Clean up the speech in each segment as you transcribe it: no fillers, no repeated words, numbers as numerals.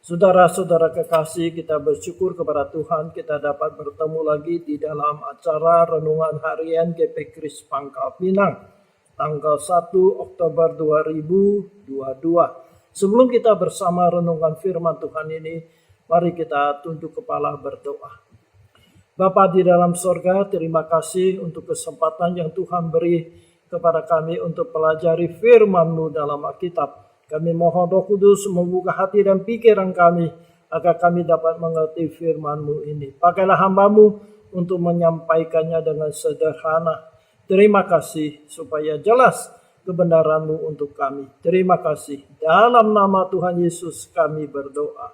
Saudara-saudara kekasih, kita bersyukur kepada Tuhan kita dapat bertemu lagi di dalam acara Renungan Harian GP Kris Pangkal Pinang, tanggal 1 Oktober 2022. Sebelum kita bersama renungan firman Tuhan ini, mari kita tunduk kepala berdoa. Bapa di dalam sorga, terima kasih untuk kesempatan yang Tuhan beri kepada kami untuk pelajari firman-Mu dalam Alkitab. Kami mohon Roh Kudus membuka hati dan pikiran kami agar kami dapat mengerti firman-Mu ini. Pakailah hamba-Mu untuk menyampaikannya dengan sederhana. Terima kasih supaya jelas kebenaran-Mu untuk kami. Terima kasih. Dalam nama Tuhan Yesus kami berdoa.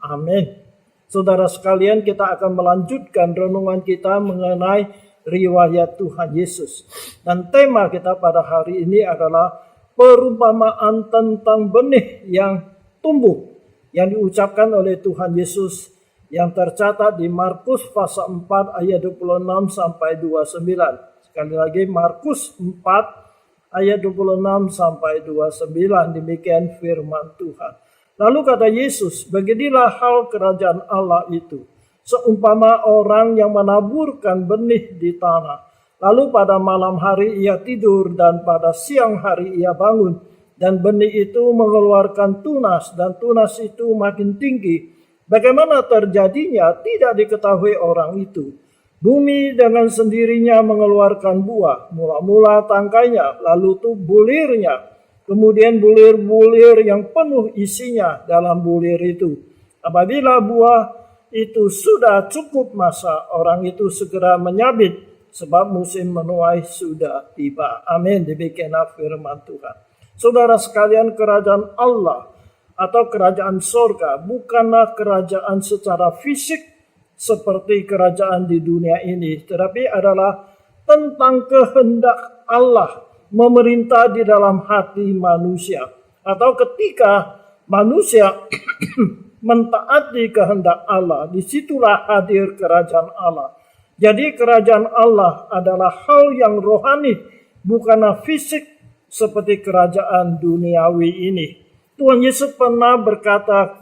Amin. Saudara sekalian, kita akan melanjutkan renungan kita mengenai riwayat Tuhan Yesus. Dan tema kita pada hari ini adalah perumpamaan tentang benih yang tumbuh yang diucapkan oleh Tuhan Yesus yang tercatat di Markus pasal 4 ayat 26 sampai 29. Sekali lagi Markus 4 ayat 26 sampai 29, demikian firman Tuhan. Lalu kata Yesus, beginilah hal kerajaan Allah itu, seumpama orang yang menaburkan benih di tanah. Lalu pada malam hari ia tidur dan pada siang hari ia bangun. Dan benih itu mengeluarkan tunas dan tunas itu makin tinggi. Bagaimana terjadinya tidak diketahui orang itu. Bumi dengan sendirinya mengeluarkan buah. Mula-mula tangkainya, lalu itu bulirnya. Kemudian bulir-bulir yang penuh isinya dalam bulir itu. Apabila buah itu sudah cukup masa, orang itu segera menyabit. Sebab musim menuai sudah tiba. Amin. Demikianlah firman Tuhan. Saudara sekalian, kerajaan Allah atau kerajaan sorga bukanlah kerajaan secara fisik seperti kerajaan di dunia ini. Tetapi adalah tentang kehendak Allah memerintah di dalam hati manusia. Atau ketika manusia mentaati kehendak Allah, disitulah hadir kerajaan Allah. Jadi kerajaan Allah adalah hal yang rohani, bukanlah fisik seperti kerajaan duniawi ini. Tuhan Yesus pernah berkata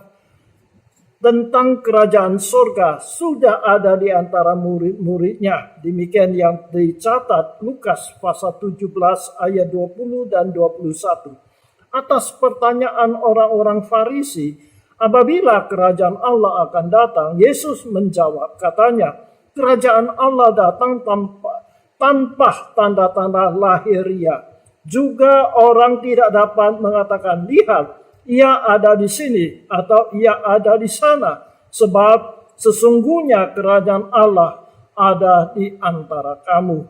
tentang kerajaan surga sudah ada di antara murid-muridnya. Demikian yang dicatat Lukas pasal 17 ayat 20 dan 21. Atas pertanyaan orang-orang Farisi, apabila kerajaan Allah akan datang, Yesus menjawab, katanya, kerajaan Allah datang tanpa tanda-tanda lahiriah. Juga orang tidak dapat mengatakan, lihat, ia ada di sini atau ia ada di sana. Sebab sesungguhnya kerajaan Allah ada di antara kamu.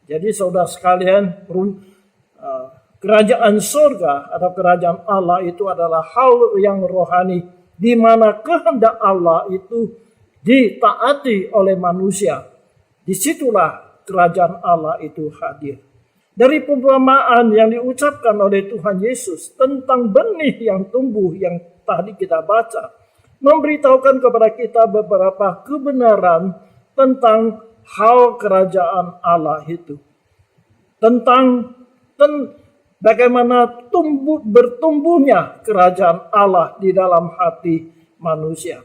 Jadi saudara sekalian, kerajaan surga atau kerajaan Allah itu adalah hal yang rohani, di mana kehendak Allah itu ditaati oleh manusia. Disitulah kerajaan Allah itu hadir. Dari perumpamaan yang diucapkan oleh Tuhan Yesus tentang benih yang tumbuh yang tadi kita baca, memberitahukan kepada kita beberapa kebenaran tentang hal kerajaan Allah itu. Tentang bagaimana bertumbuhnya kerajaan Allah di dalam hati manusia.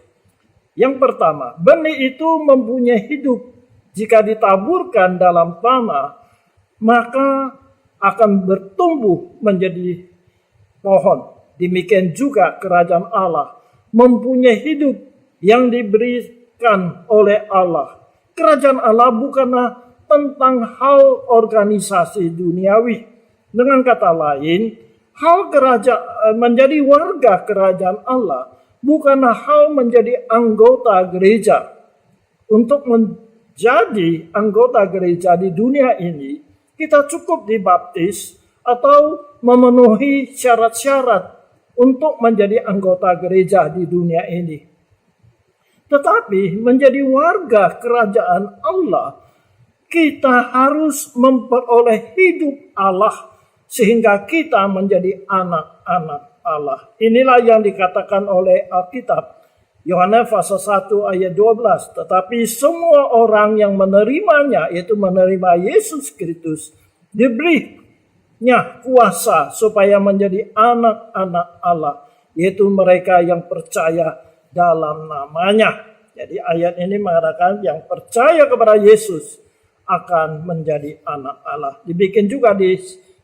Yang pertama, benih itu mempunyai hidup. Jika ditaburkan dalam tanah, maka akan bertumbuh menjadi pohon. Demikian juga kerajaan Allah mempunyai hidup yang diberikan oleh Allah. Kerajaan Allah bukanlah tentang hal organisasi duniawi. Dengan kata lain, hal kerajaan menjadi warga kerajaan Allah bukanlah hal menjadi anggota gereja. Untuk menjadi anggota gereja di dunia ini, kita cukup dibaptis atau memenuhi syarat-syarat untuk menjadi anggota gereja di dunia ini. Tetapi menjadi warga kerajaan Allah, kita harus memperoleh hidup Allah sehingga kita menjadi anak-anak Allah. Inilah yang dikatakan oleh Alkitab. Yohanes pasal 1 ayat 12. Tetapi semua orang yang menerimanya, yaitu menerima Yesus Kristus, diberinya kuasa supaya menjadi anak-anak Allah. yaitu mereka yang percaya dalam namanya. Jadi ayat ini mengatakan yang percaya kepada Yesus akan menjadi anak Allah. Dibikin juga di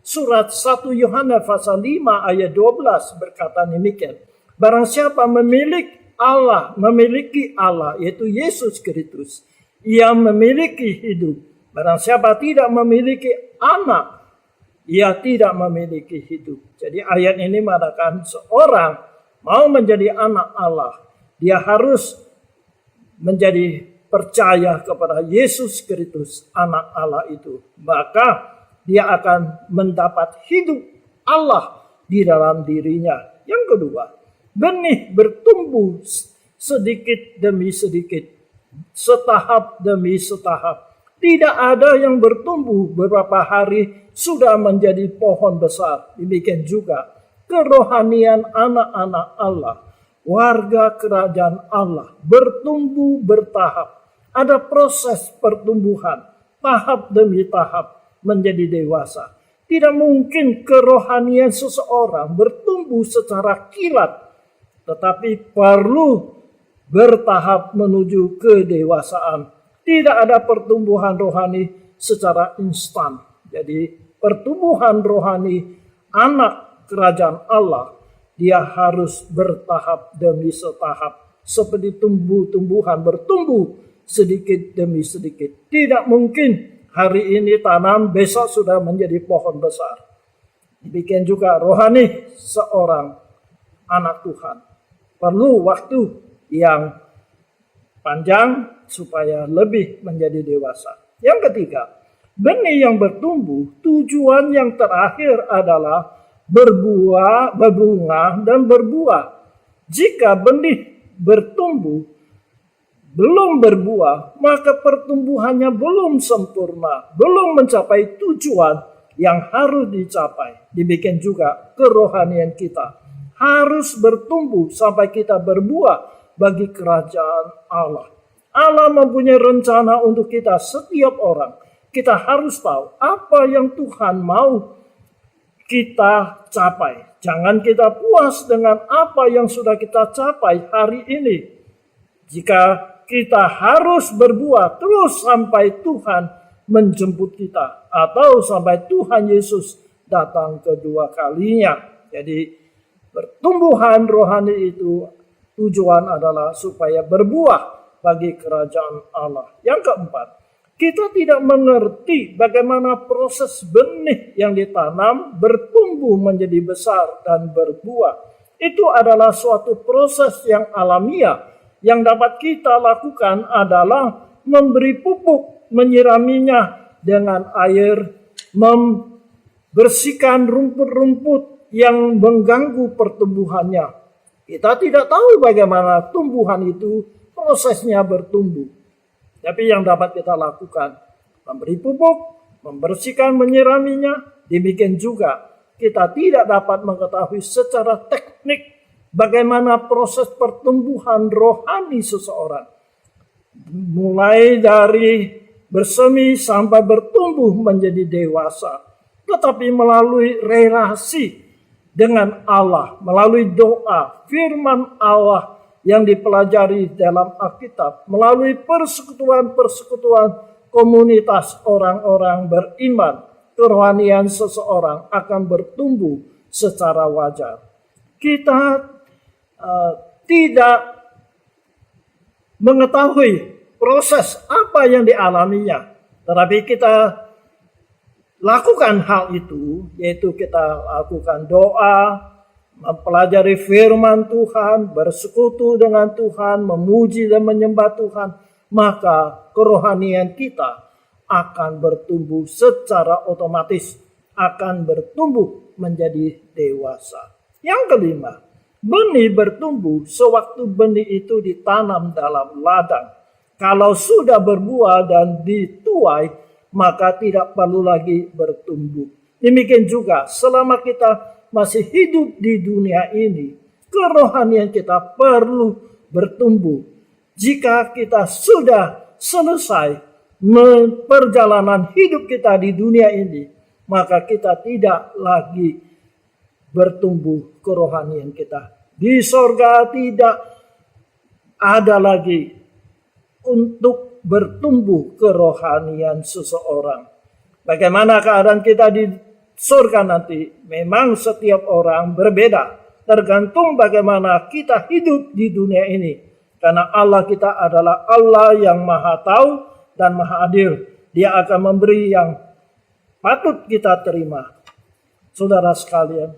surat 1 Yohanes pasal 5 ayat 12 berkata demikian. Barang siapa memiliki Allah, yaitu Yesus Kristus, ia memiliki hidup. Barang siapa tidak memiliki anak, ia tidak memiliki hidup. Jadi ayat ini mengatakan seorang mau menjadi anak Allah, dia harus menjadi percaya kepada Yesus Kristus, anak Allah itu. Maka dia akan mendapat hidup Allah di dalam dirinya. Yang kedua, benih bertumbuh sedikit demi sedikit, setahap demi setahap. Tidak ada yang bertumbuh beberapa hari sudah menjadi pohon besar. Demikian juga kerohanian anak-anak Allah, warga kerajaan Allah, bertumbuh bertahap. Ada proses pertumbuhan, tahap demi tahap menjadi dewasa. Tidak mungkin kerohanian seseorang bertumbuh secara kilat, tetapi perlu bertahap menuju kedewasaan. Tidak ada pertumbuhan rohani secara instan. Jadi pertumbuhan rohani anak kerajaan Allah, dia harus bertahap demi setahap. Seperti tumbuh-tumbuhan bertumbuh sedikit demi sedikit. Tidak mungkin hari ini tanam, besok sudah menjadi pohon besar. Demikian juga rohani seorang anak Tuhan. Perlu waktu yang panjang supaya lebih menjadi dewasa. Yang ketiga, benih yang bertumbuh, tujuan yang terakhir adalah berbuah, berbunga, dan berbuah. Jika benih bertumbuh, belum berbuah, maka pertumbuhannya belum sempurna, belum mencapai tujuan yang harus dicapai. Demikian juga kerohanian kita harus bertumbuh sampai kita berbuah bagi kerajaan Allah. Allah mempunyai rencana untuk kita setiap orang. Kita harus tahu apa yang Tuhan mau kita capai. Jangan kita puas dengan apa yang sudah kita capai hari ini. Jika kita harus berbuah terus sampai Tuhan menjemput kita, atau sampai Tuhan Yesus datang kedua kalinya. Jadi pertumbuhan rohani itu tujuan adalah supaya berbuah bagi kerajaan Allah. Yang keempat, kita tidak mengerti bagaimana proses benih yang ditanam bertumbuh menjadi besar dan berbuah. Itu adalah suatu proses yang alamiah. Yang dapat kita lakukan adalah memberi pupuk, menyiraminya dengan air, membersihkan rumput-rumput yang mengganggu pertumbuhannya. Kita tidak tahu bagaimana tumbuhan itu prosesnya bertumbuh. Tapi yang dapat kita lakukan, memberi pupuk, membersihkan, menyiraminya. Demikian juga kita tidak dapat mengetahui secara teknik bagaimana proses pertumbuhan rohani seseorang. Mulai dari bersemi sampai bertumbuh menjadi dewasa. Tetapi melalui relasi dengan Allah, melalui doa, firman Allah yang dipelajari dalam Alkitab, melalui persekutuan-persekutuan komunitas orang-orang beriman, kerohanian seseorang akan bertumbuh secara wajar. Kita tidak mengetahui proses apa yang dialaminya, tetapi kita lakukan hal itu, yaitu kita lakukan doa, mempelajari firman Tuhan, bersekutu dengan Tuhan, memuji dan menyembah Tuhan, maka kerohanian kita akan bertumbuh secara otomatis, akan bertumbuh menjadi dewasa. Yang kelima, benih bertumbuh sewaktu benih itu ditanam dalam ladang. Kalau sudah berbuah dan dituai, maka tidak perlu lagi bertumbuh. Demikian juga selama kita masih hidup di dunia ini, kerohanian kita perlu bertumbuh. Jika kita sudah selesai perjalanan hidup kita di dunia ini, maka kita tidak lagi bertumbuh kerohanian kita. Di sorga tidak ada lagi untuk bertumbuh kerohanian seseorang. Bagaimana keadaan kita di surga nanti? Memang setiap orang berbeda, tergantung bagaimana kita hidup di dunia ini. Karena Allah kita adalah Allah yang maha tahu dan maha adil. Dia akan memberi yang patut kita terima. Saudara sekalian,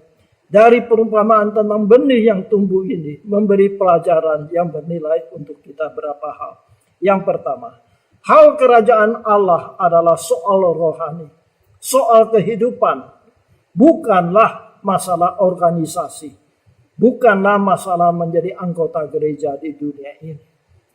dari perumpamaan tentang benih yang tumbuh ini memberi pelajaran yang bernilai untuk kita berapa hal. Yang pertama, hal kerajaan Allah adalah soal rohani, soal kehidupan, bukanlah masalah organisasi, bukanlah masalah menjadi anggota gereja di dunia ini.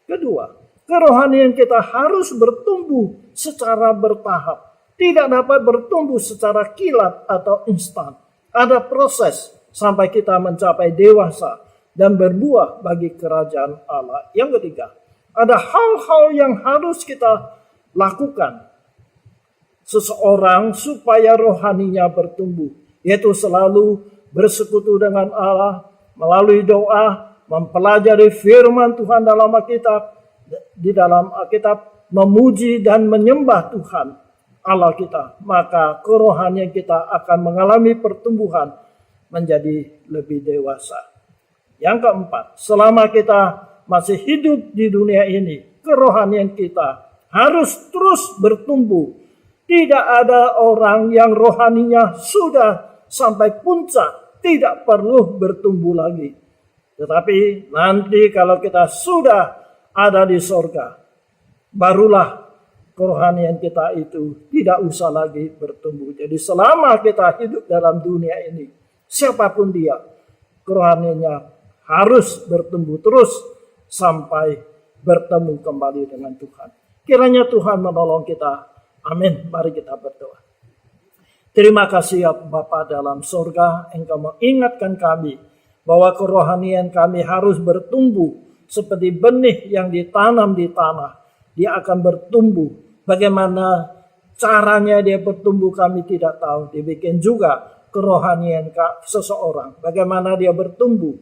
Kedua, kerohanian kita harus bertumbuh secara bertahap. Tidak dapat bertumbuh secara kilat atau instan. Ada proses sampai kita mencapai dewasa dan berbuah bagi kerajaan Allah. Yang ketiga, ada hal-hal yang harus kita lakukan seseorang supaya rohaninya bertumbuh, yaitu selalu bersekutu dengan Allah melalui doa, mempelajari firman Tuhan dalam Alkitab, di dalam Alkitab memuji dan menyembah Tuhan Allah kita, maka kerohanian kita akan mengalami pertumbuhan menjadi lebih dewasa. Yang keempat, selama kita masih hidup di dunia ini, kerohanian kita harus terus bertumbuh. Tidak ada orang yang rohaninya sudah sampai puncak, tidak perlu bertumbuh lagi. Tetapi nanti kalau kita sudah ada di sorga, barulah kerohanian kita itu tidak usah lagi bertumbuh. Jadi selama kita hidup dalam dunia ini, siapapun dia, kerohaniannya harus bertumbuh terus sampai bertemu kembali dengan Tuhan. Kiranya Tuhan menolong kita. Amin. Mari kita berdoa. Terima kasih ya Bapa dalam surga, Engkau mengingatkan kami bahwa kerohanian kami harus bertumbuh seperti benih yang ditanam di tanah. Dia akan bertumbuh. Bagaimana caranya dia bertumbuh kami tidak tahu. Dibikin juga kerohanian seseorang. Bagaimana dia bertumbuh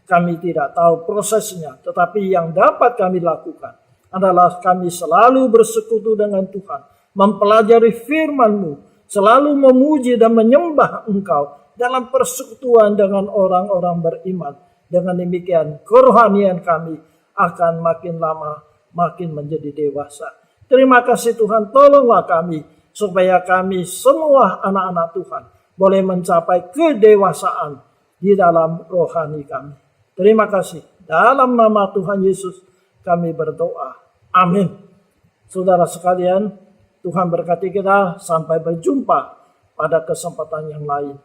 kami tidak tahu prosesnya. Tetapi yang dapat kami lakukan adalah kami selalu bersekutu dengan Tuhan. Mempelajari firman-Mu. Selalu memuji dan menyembah Engkau dalam persekutuan dengan orang-orang beriman. Dengan demikian kerohanian kami akan makin lama makin menjadi dewasa. Terima kasih Tuhan, tolonglah kami supaya kami semua anak-anak Tuhan boleh mencapai kedewasaan di dalam rohani kami. Terima kasih. Dalam nama Tuhan Yesus kami berdoa. Amin. Saudara sekalian, Tuhan berkati kita sampai berjumpa pada kesempatan yang lain.